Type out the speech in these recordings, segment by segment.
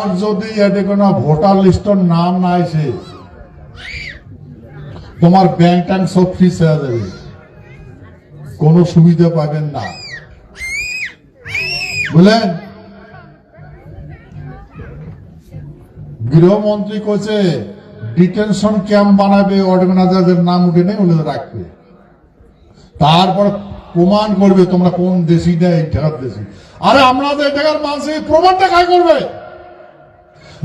আর যদি এতে কোনো ভোটার লিস্টের নাম না আসে তোমার ব্যাংক ট্যাঙ্ক সব ফ্রিজ হয়ে যাবে, কোনো সুবিধা পাবেন না, বুঝলেন? গৃহমন্ত্রী কইছে ডিটেনশন ক্যাম্প বানাবে, অর্গানাইজারদের নাম উঠে নেই উনি রাখবে, তারপর প্রমাণ করবে তোমরা কোন দেশি না এই ঠেকার দেশি। আরে আমরা তো এই ঠেকার মানুষ, প্রমাণটা কাজ করবে?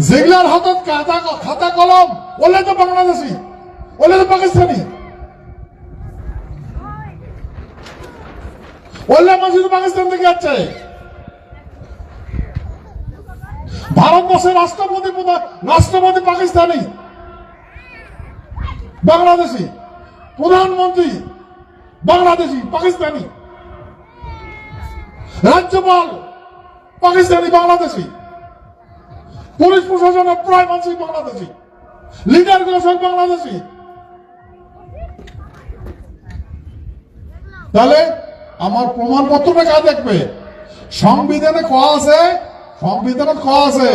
যেগুলার হাতত খাতা কলম ওলে তো বাংলাদেশি, ওলে তো পাকিস্তানি, ওলে মানুষ তো পাকিস্তান থেকে যাচ্ছে। ভারতবর্ষের রাষ্ট্রপতি পাকিস্তানি, বাংলাদেশি, প্রধানমন্ত্রী বাংলাদেশি পাকিস্তানি, রাজ্যপাল পাকিস্তানি বাংলাদেশি, পুলিশ প্রশাসনের প্রায় মানুষই বাংলাদেশি, লিডার গুলো সব বাংলাদেশি। তাহলে আমার প্রমাণপত্রটা কাজ দেখবে? সংবিধানে কয়া আছে,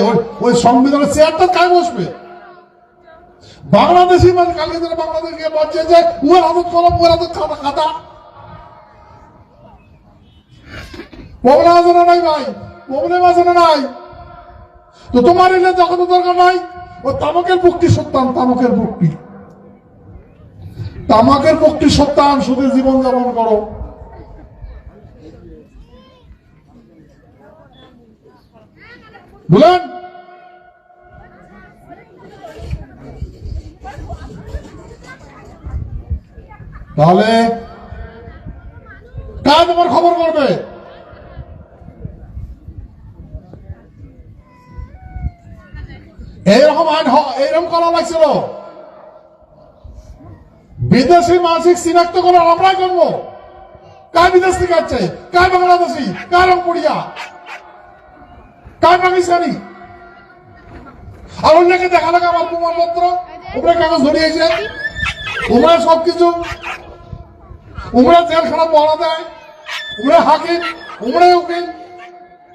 ওই সংবিধানের চেয়ারটা কাজ বসবে। বাংলাদেশি মানে কালকে দিনে বাংলাদেশকে বলছে যে উয়ার হাতত কলম, উয়ার হাতত খাতা। প্রবলেম আছে না নাই ভাই? প্রবলেম আছে না নাই? তো তোমার এলে যখন দরকার নাই, ও তামাকের পক্ষী সত্যান, তামাকের পক্ষী সত্যান, শুধু জীবন যাপন করো। বুঝলেন? তাহলে কাজ আমার খবর করবে? এইরকম আইন এইরকম করা লাগছিল, বিদেশি মানসিক চিনাক্ত করে আমরাই করবো। কায় বিদেশ থেকে আসছে, কায় বাংলাদেশি, কায় রংপুরিয়া, কায় পাকিস্তানি। আর অন্যকে দেখা লাগে আমার প্রমাণপত্র, উপরে কাগজ ধরিয়েছে, উমরা সবকিছু, উমরা জেলখানা পড়া দেয়, উমরা হাকিম, উমরা উকিল।